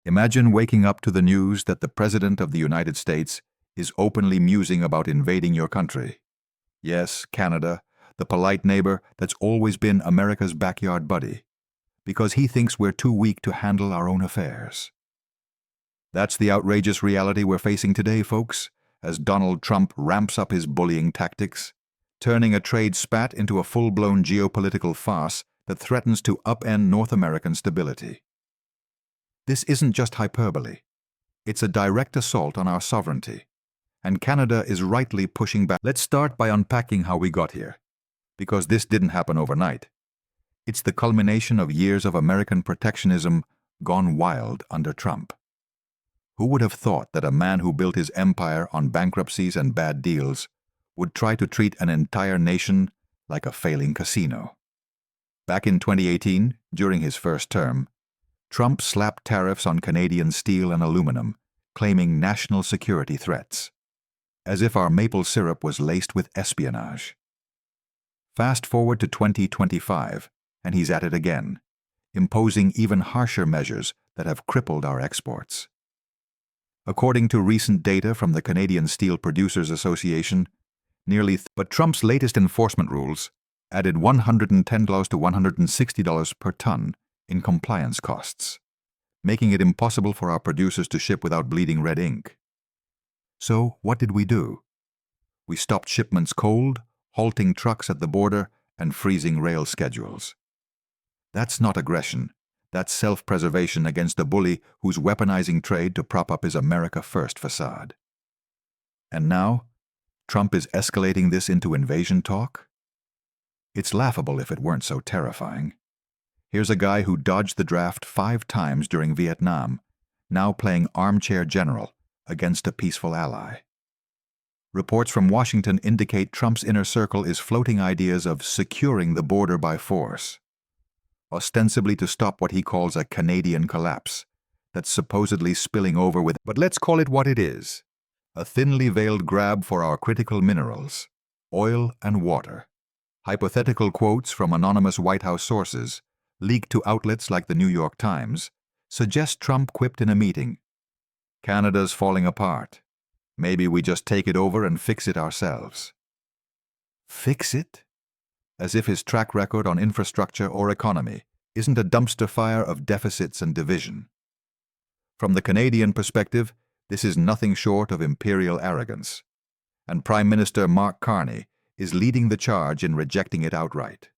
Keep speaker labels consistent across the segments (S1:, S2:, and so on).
S1: Imagine waking up to the news that the President of the United States is openly musing about invading your country. Yes, Canada, the polite neighbor that's always been America's backyard buddy, because he thinks we're too weak to handle our own affairs. That's the outrageous reality we're facing today, folks, as Donald Trump ramps up his bullying tactics, turning a trade spat into a full-blown geopolitical farce that threatens to upend North American stability. This isn't just hyperbole. It's a direct assault on our sovereignty, and Canada is rightly pushing back. Let's start by unpacking how we got here, because this didn't happen overnight. It's the culmination of years of American protectionism gone wild under Trump. Who would have thought that a man who built his empire on bankruptcies and bad deals would try to treat an entire nation like a failing casino? Back in 2018, during his first term, Trump slapped tariffs on Canadian steel and aluminum, claiming national security threats, as if our maple syrup was laced with espionage. Fast forward to 2025, and he's at it again, imposing even harsher measures that have crippled our exports. According to recent data from the Canadian Steel Producers Association, but Trump's latest enforcement rules added $110 to $160 per ton in compliance costs, making it impossible for our producers to ship without bleeding red ink. So, what did we do? We stopped shipments cold, halting trucks at the border, and freezing rail schedules. That's not aggression. That's self-preservation against a bully who's weaponizing trade to prop up his America First facade. And now, Trump is escalating this into invasion talk? It's laughable if it weren't so terrifying. Here's a guy who dodged the draft 5 times during Vietnam, now playing armchair general against a peaceful ally. Reports from Washington indicate Trump's inner circle is floating ideas of securing the border by force, ostensibly to stop what he calls a Canadian collapse that's supposedly spilling over with, but let's call it what it is, a thinly veiled grab for our critical minerals, oil and water. Hypothetical quotes from anonymous White House sources, leaked to outlets like the New York Times, suggest Trump quipped in a meeting, "Canada's falling apart. Maybe we just take it over and fix it ourselves." Fix it? As if his track record on infrastructure or economy isn't a dumpster fire of deficits and division. From the Canadian perspective, this is nothing short of imperial arrogance, and Prime Minister Mark Carney is leading the charge in rejecting it outright.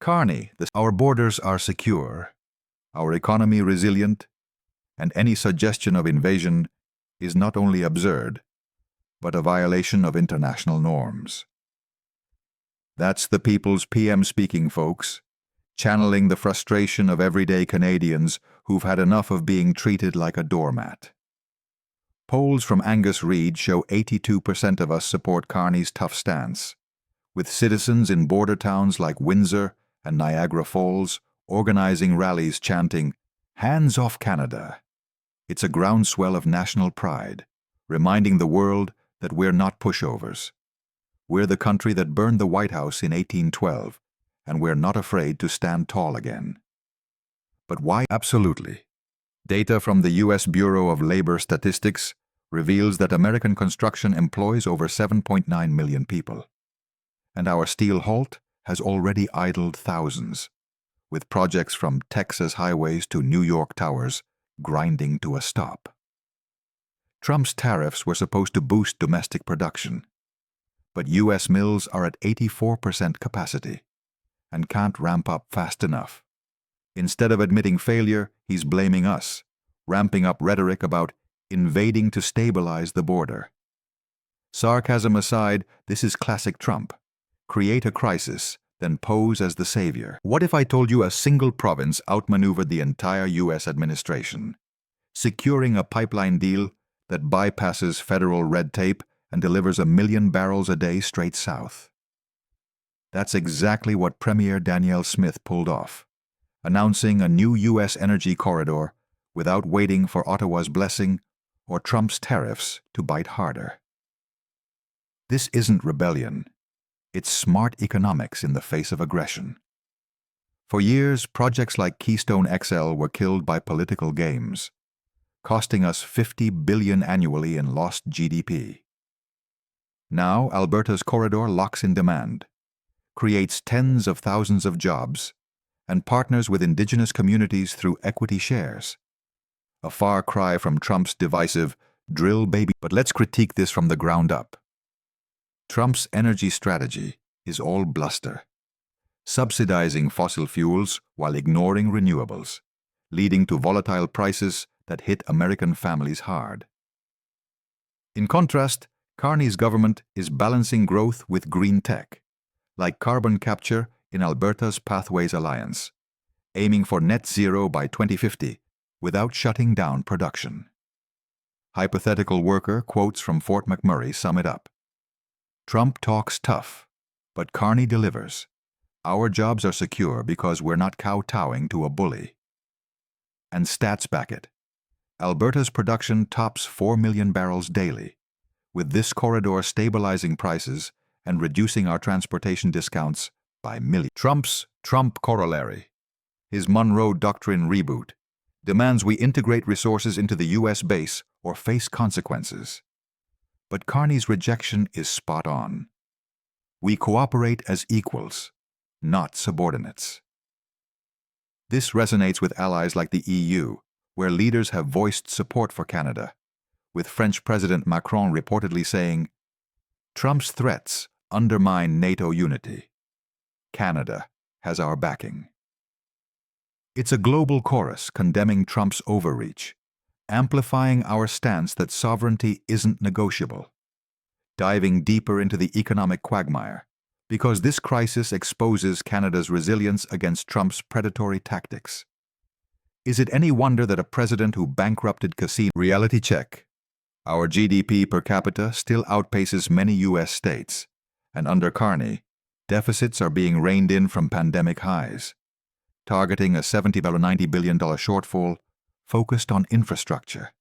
S1: Carney, our borders are secure, our economy resilient, and any suggestion of invasion is not only absurd, but a violation of international norms. That's the People's PM speaking, folks, channeling the frustration of everyday Canadians who've had enough of being treated like a doormat. Polls from Angus Reid show 82% of us support Carney's tough stance, with citizens in border towns like Windsor and Niagara Falls organizing rallies chanting, "Hands off Canada." It's a groundswell of national pride, reminding the world that we're not pushovers. We're the country that burned the White House in 1812, and we're not afraid to stand tall again. But why? Absolutely. Data from the U.S. Bureau of Labor Statistics reveals that American construction employs over 7.9 million people, and our steel halt has already idled thousands, with projects from Texas highways to New York towers grinding to a stop. Trump's tariffs were supposed to boost domestic production, but U.S. mills are at 84% capacity and can't ramp up fast enough. Instead of admitting failure, he's blaming us, ramping up rhetoric about invading to stabilize the border. Sarcasm aside, this is classic Trump. Create a crisis, then pose as the savior. What if I told you a single province outmaneuvered the entire U.S. administration, securing a pipeline deal that bypasses federal red tape and delivers 1 million barrels a day straight south? That's exactly what Premier Danielle Smith pulled off, announcing a new U.S. energy corridor without waiting for Ottawa's blessing or Trump's tariffs to bite harder. This isn't rebellion. It's smart economics in the face of aggression. For years, projects like Keystone XL were killed by political games, costing us $50 billion annually in lost GDP. Now, Alberta's corridor locks in demand, creates tens of thousands of jobs, and partners with Indigenous communities through equity shares. A far cry from Trump's divisive drill baby. But let's critique this from the ground up. Trump's energy strategy is all bluster, subsidizing fossil fuels while ignoring renewables, leading to volatile prices that hit American families hard. In contrast, Carney's government is balancing growth with green tech, like carbon capture in Alberta's Pathways Alliance, aiming for net zero by 2050 without shutting down production. Hypothetical worker quotes from Fort McMurray sum it up. Trump talks tough, but Carney delivers. Our jobs are secure because we're not kowtowing to a bully. And stats back it. Alberta's production tops 4 million barrels daily, with this corridor stabilizing prices and reducing our transportation discounts by millions. Trump's Trump corollary, his Monroe Doctrine reboot, demands we integrate resources into the U.S. base or face consequences. But Carney's rejection is spot on. We cooperate as equals, not subordinates. This resonates with allies like the EU, where leaders have voiced support for Canada, with French President Macron reportedly saying, "Trump's threats undermine NATO unity. Canada has our backing." It's a global chorus condemning Trump's overreach, amplifying our stance that sovereignty isn't negotiable, diving deeper into the economic quagmire, because this crisis exposes Canada's resilience against Trump's predatory tactics. Is it any wonder that a president who bankrupted casino... Reality check. Our GDP per capita still outpaces many U.S. states, and under Carney, deficits are being reined in from pandemic highs, targeting a $90 billion shortfall focused on infrastructure,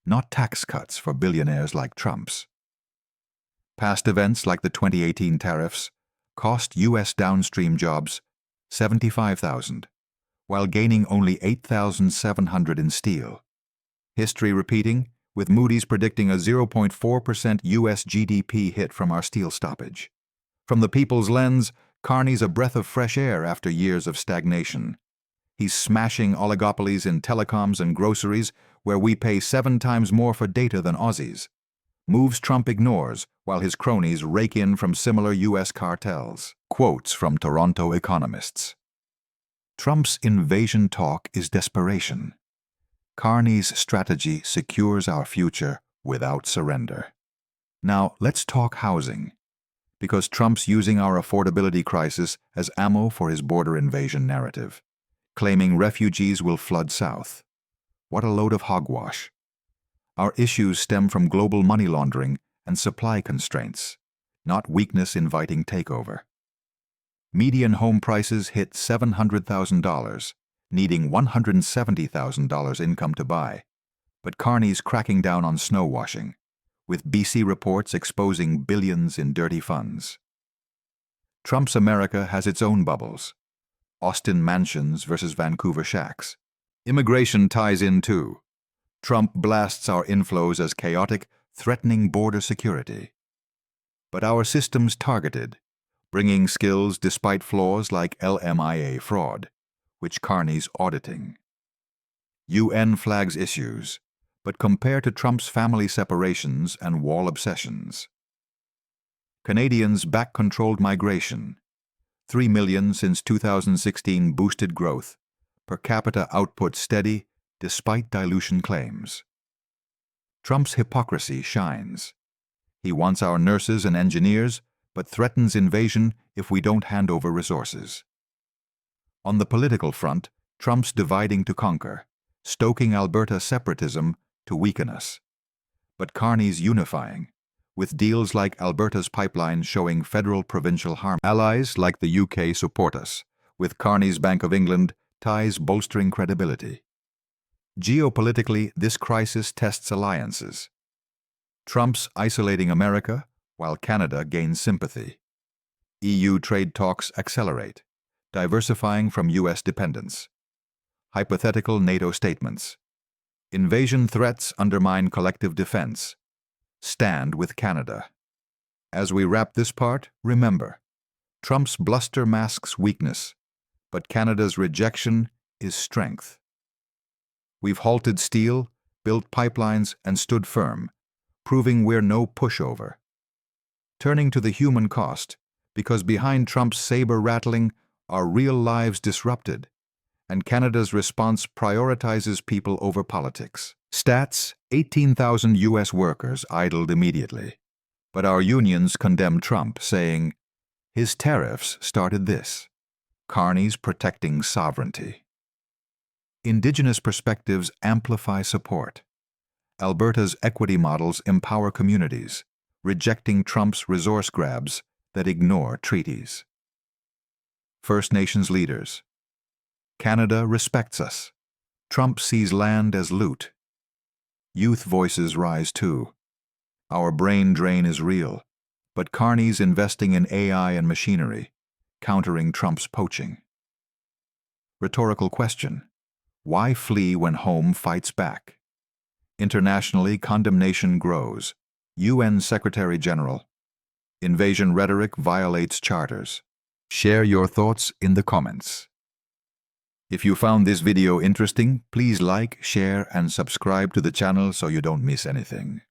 S1: not tax cuts for billionaires like Trump's. Past events like the 2018 tariffs cost U.S. downstream jobs 75,000, while gaining only 8,700 in steel. History repeating, with Moody's predicting a 0.4% U.S. GDP hit from our steel stoppage. From the people's lens, Carney's a breath of fresh air after years of stagnation. He's smashing oligopolies in telecoms and groceries where we pay 7 times more for data than Aussies. Moves Trump ignores while his cronies rake in from similar U.S. cartels. Quotes from Toronto economists. Trump's invasion talk is desperation. Carney's strategy secures our future without surrender. Now, let's talk housing, because Trump's using our affordability crisis as ammo for his border invasion narrative, claiming refugees will flood south. What a load of hogwash. Our issues stem from global money laundering and supply constraints, not weakness inviting takeover. Median home prices hit $700,000, needing $170,000 income to buy, but Carney's cracking down on snow washing, with BC reports exposing billions in dirty funds. Trump's America has its own bubbles. Austin mansions versus Vancouver shacks. Immigration ties in too. Trump blasts our inflows as chaotic, threatening border security. But our system's targeted, bringing skills despite flaws like LMIA fraud, which Carney's auditing. UN flags issues, but compare to Trump's family separations and wall obsessions. Canadians back controlled migration. 3 million since 2016 boosted growth, per capita output steady despite dilution claims. Trump's hypocrisy shines. He wants our nurses and engineers, but threatens invasion if we don't hand over resources. On the political front, Trump's dividing to conquer, stoking Alberta separatism to weaken us. But Carney's unifying, with deals like Alberta's pipeline showing federal-provincial harm. Allies like the UK support us, with Carney's Bank of England ties bolstering credibility. Geopolitically, this crisis tests alliances. Trump's isolating America, while Canada gains sympathy. EU trade talks accelerate, Diversifying from U.S. dependence. Hypothetical NATO statements. Invasion threats undermine collective defense. Stand with Canada. As we wrap this part, remember, Trump's bluster masks weakness, but Canada's rejection is strength. We've halted steel, built pipelines, and stood firm, proving we're no pushover. Turning to the human cost, because behind Trump's saber-rattling are real lives disrupted, and Canada's response prioritizes people over politics. Stats: 18,000 U.S. workers idled immediately. But our unions condemn Trump, saying, his tariffs started this. Carney's protecting sovereignty. Indigenous perspectives amplify support. Alberta's equity models empower communities, rejecting Trump's resource grabs that ignore treaties. First Nations leaders. Canada respects us. Trump sees land as loot. Youth voices rise too. Our brain drain is real, but Carney's investing in AI and machinery, countering Trump's poaching. Rhetorical question. Why flee when home fights back? Internationally, condemnation grows. UN Secretary General. Invasion rhetoric violates charters. Share your thoughts in the comments. If you found this video interesting, please like, share, and subscribe to the channel so you don't miss anything.